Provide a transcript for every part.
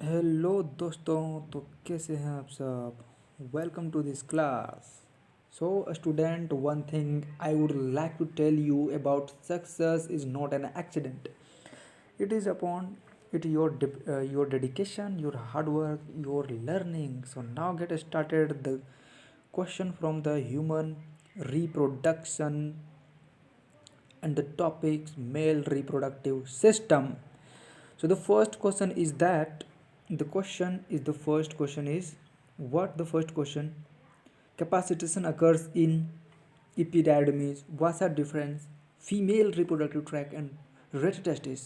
Hello दोस्तों। तो कैसे हैं आप सब? Welcome to this class. So student, one thing I would like to tell you about success is not an accident. It is upon it your dedication, your hard work, your learning. So now get started the question from the human reproduction and the topics male reproductive system. So the first question is that the first question is what the first question capacitation occurs in epididymis, vasa difference, female reproductive tract and ret testis.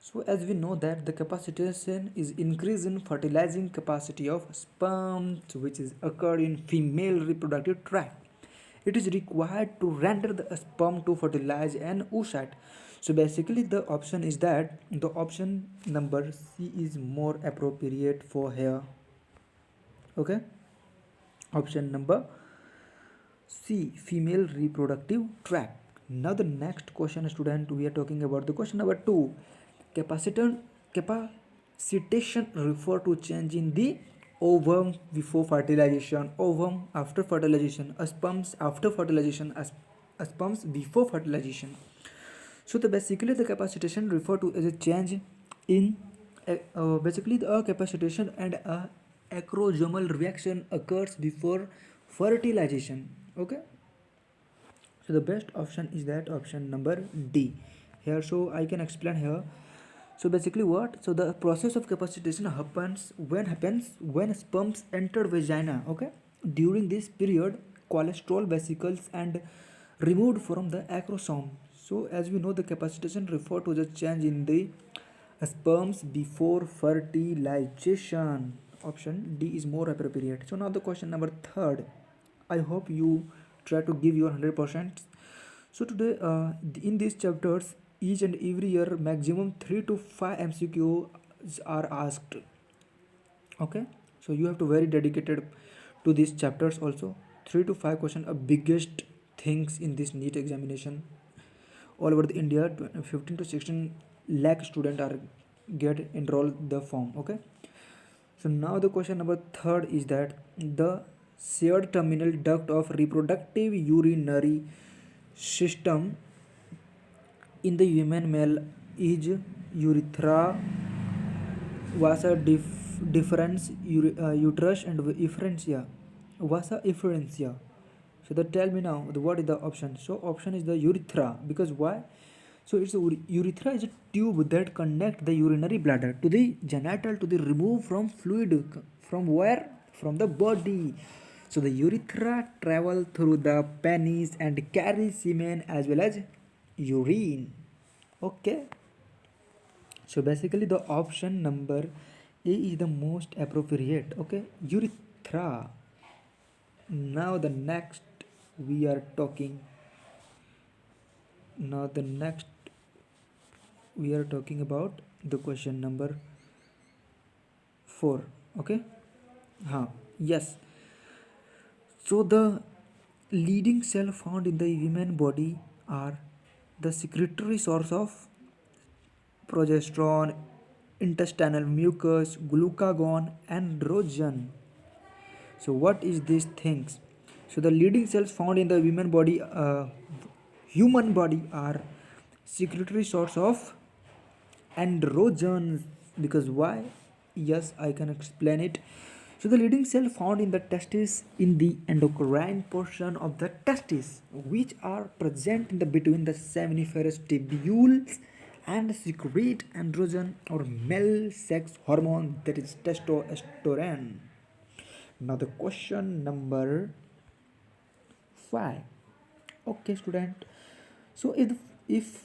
So as we know that the capacitation is increase in fertilizing capacity of sperms which is occurred in female reproductive tract. It is required to render the sperm to fertilize an oocyte. So basically the option is that the option number C is more appropriate for here. Okay, option number C, female reproductive tract. Now the next question, student, we are talking about the question number 2. Capacitation refer to change in the ovum before fertilization, ovum after fertilization, sperms after fertilization, sperms before fertilization. So basically the capacitation refer to as a change in basically the capacitation and a acrosomal reaction occurs before fertilization. Okay, so the best option is that option number D here. So I can explain here. So basically what? So the process of capacitation happens when sperms enter vagina. Okay, during this period cholesterol vesicles and removed from the acrosome. So as we know the capacitation refer to the change in the sperms before fertilization. Option D is more appropriate. So now the question number 3. I hope you try to give your 100%. So today in these chapters each and every year maximum 3 to 5 MCQs are asked. Okay, so you have to very dedicated to these chapters also. 3 to 5 question are biggest things in this NEET examination. All over the India 15 to 16 lakh students are get enroll the form. Okay, so now the question number 3 is that the shared terminal duct of reproductive urinary system in the human male is urethra, vasa deferens, uterus and efferentia, vasa efferentia. So that tell me now what is the option. So option is the urethra. Because why? So it's urethra is a tube that connect the urinary bladder to the genital to the remove from fluid from where? From the body. So the urethra travel through the penis and carry semen as well as urine. Okay. So basically the option number A is the most appropriate. Okay, urethra. Now the next we are talking. Now the next we are talking about the question number 4. Okay. Yes. So the leading cell found in the human body are the secretory source of progesterone, intestinal mucus, glucagon, androgen. So what is these things? So the leading cells found in the human body are secretory source of androgens. Because why? Yes, I can explain it. So the leading cell found in the testis in the endocrine portion of the testis, which are present in the between the seminiferous tubules and secrete androgen or male sex hormone, that is testosterone. Now the question number 5. Okay, student. So if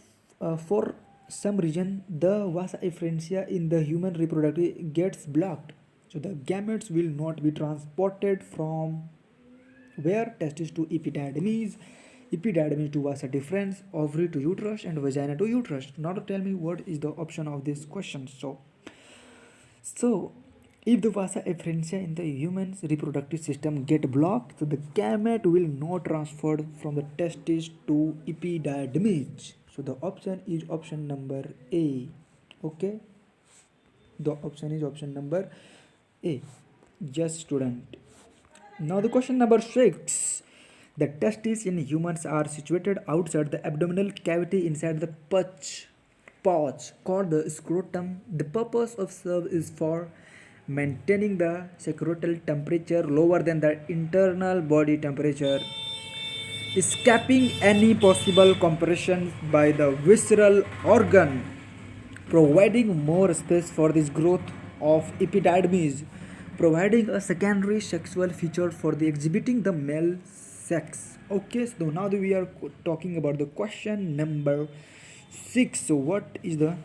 for some reason the vasa efferentia in the human reproductive gets blocked, so the gametes will not be transported from where? Testis to epididymis, epididymis to vasa deferens, ovary to uterus, and vagina to uterus. Now to tell me what is the option of this question. So if the vasa efferentia in the human's reproductive system get blocked, so the gamete will not transfer from the testis to epididymis. So the option is option number A. Okay. The option is option number A. Yes, student. Now the question number 6. The testes in humans are situated outside the abdominal cavity inside the pouch called the scrotum. The purpose of serve is for maintaining the secretal temperature lower than the internal body temperature, escaping any possible compression by the visceral organ, providing more space for this growth of epididymis, providing a secondary sexual feature for the exhibiting the male sex. Okay, so now that we are talking about the question number 6. So what is the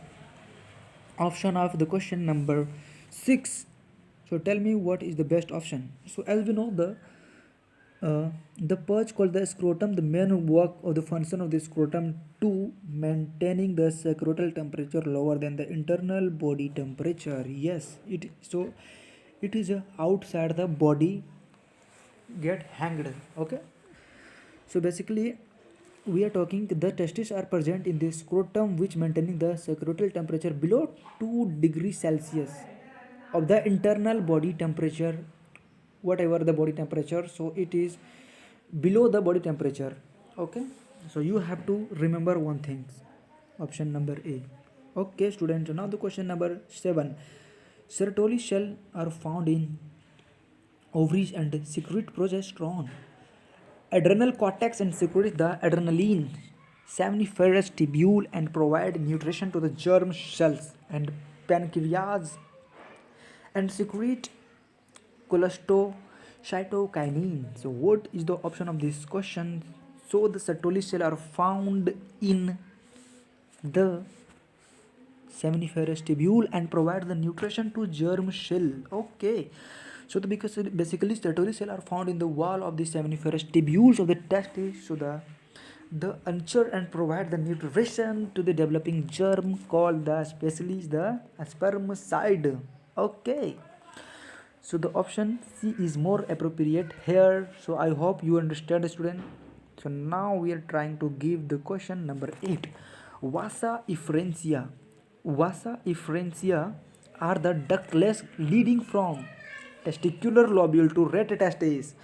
option of the question number 6? So tell me what is the best option. So as we know, the purge called the scrotum, the main work of the function of the scrotum to maintaining the secretal temperature lower than the internal body temperature. Yes, it is outside the body get hanged. Okay, so basically we are talking the testes are present in the scrotum which maintaining the secretal temperature below 2 degrees Celsius of the internal body temperature, whatever the body temperature, so it is below the body temperature. Okay, so you have to remember one thing, option number A. Okay, student, now the question number 7. Sertoli cell are found in ovaries and secrete progesterone, adrenal cortex, and secrete the adrenaline seminiferous tubule and provide nutrition to the germ cells and pancreas and secrete cholestocytokinin. So what is the option of this question? So the Sertoli cell are found in the seminiferous tubule and provide the nutrition to germ cell. Okay, so because basically Sertoli cell are found in the wall of the seminiferous tubules of the testes, so the anchor and provide the nutrition to the developing germ called the especially the spermicide. Okay, so the option C is more appropriate here. So I hope you understand, student. So now we are trying to give the question number 8. Vasa efferentia. Vasa efferentia are the ductless leading from testicular lobule to retestes.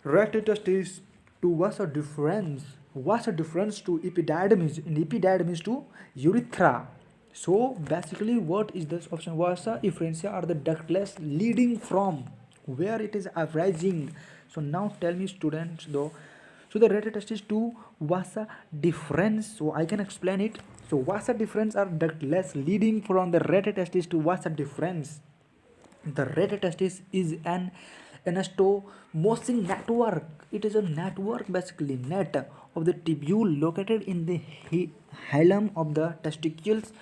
Retestes to vasa deferens. Vasa deferens to epididymis, and epididymis to urethra. So basically what is this option? Vasa efferentia are the ductless leading from where it is arising. So now tell me, students, though. So the retestes to vasa deferens, so I can explain it. So vasa deferens are ductless leading from the retestes to vasa deferens. The retestis is an anastomosing network. It is a network, basically net of the tubule located in the hilum of the testicles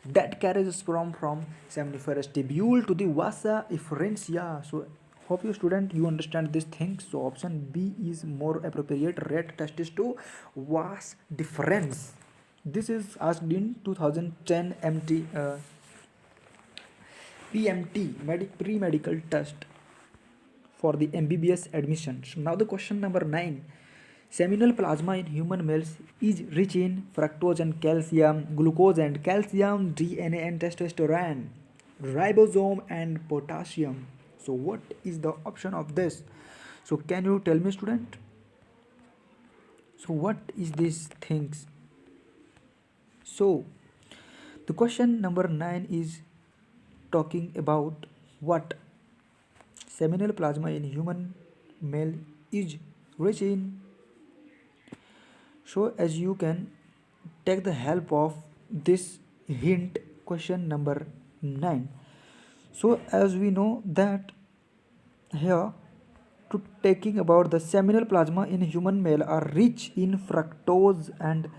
that carries sperm from seminiferous tubule to the vasa efferentia. So hope you student you understand this thing. So option B is more appropriate, ret testis to vas deferens. This is asked in 2010 PMT pre-medical test for the MBBS admission. So now the question number 9. Seminal plasma in human males is rich in fructose and calcium, glucose and calcium, DNA and testosterone, ribosome and potassium. So what is the option of this? So can you tell me, student? So what is these things? So the question number 9 is talking about what? Seminal plasma in human male is rich in. So as you can take the help of this hint, question number 9. So as we know that here to taking about the seminal plasma in human male are rich in fructose and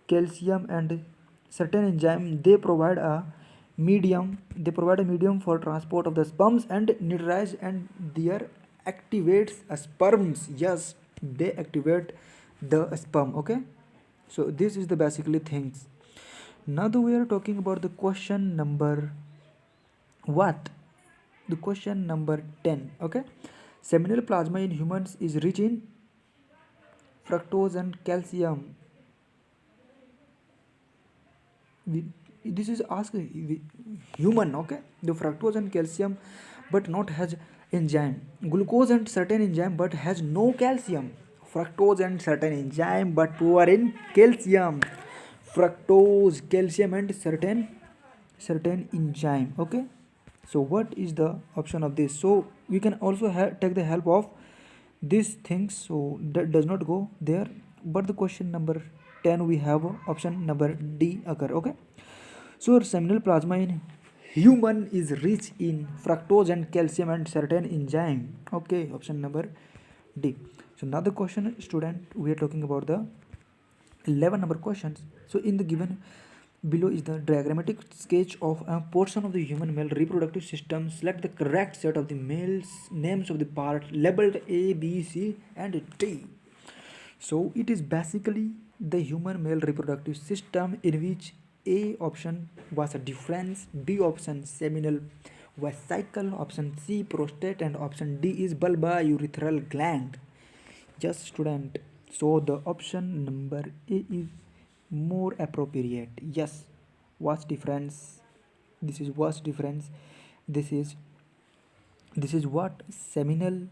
calcium and certain enzyme. They provide a medium for transport of the sperms and neutralize and there activates sperms. Yes, they activate the sperm. Okay, so this is the basically things. Now we are talking about the question number what? The question number 10. Okay, seminal plasma in humans is rich in fructose and calcium. this is asked human, okay? The fructose and calcium but not has enzyme, glucose and certain enzyme but has no calcium, fructose and certain enzyme but poor in calcium, fructose, calcium and certain enzyme, okay? So what is the option of this? So we can also take the help of these things, so that does not go there. But the question number 10 we have option number D occur, okay? So seminal plasma in human is rich in fructose and calcium and certain enzyme, okay? Option number D. So now the question, student, we are talking about the 11 number questions. So in the given below is the diagrammatic sketch of a portion of the human male reproductive system. Select the correct set of the males names of the part labeled A, B, C and D. So it is basically the human male reproductive system in which A option was a difference, B option seminal vesicle, option C prostate and option D is bulbourethral gland. Yes, student. So the option number A is more appropriate. Yes. What's difference? This is what's difference. This is what seminal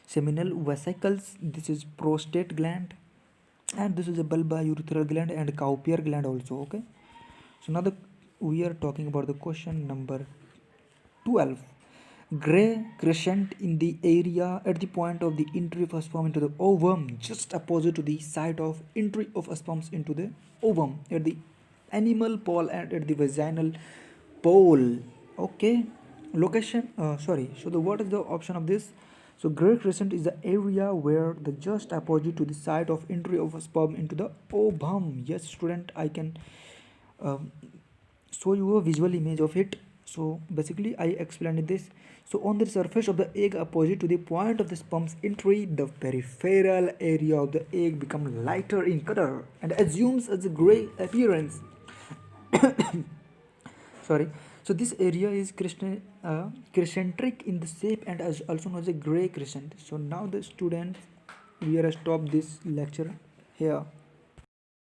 vesicles. This is prostate gland, and this is a bulbourethral gland and Cowper gland also. Okay. So now we are talking about the question number 12. Gray crescent in the area at the point of the entry of a sperm into the ovum, just opposite to the site of entry of a sperms into the ovum, at the animal pole and at the vaginal pole. Okay, location. So what is the option of this? So gray crescent is the area where the just opposite to the site of entry of a sperm into the ovum. Yes, student, I can show you a visual image of it. So basically I explained this. So on the surface of the egg opposite to the point of the sperm's entry, the peripheral area of the egg becomes lighter in color and assumes as a gray appearance. Sorry. So this area is crescentric in the shape and as also known as a gray crescent. So now the students, we are stop this lecture here.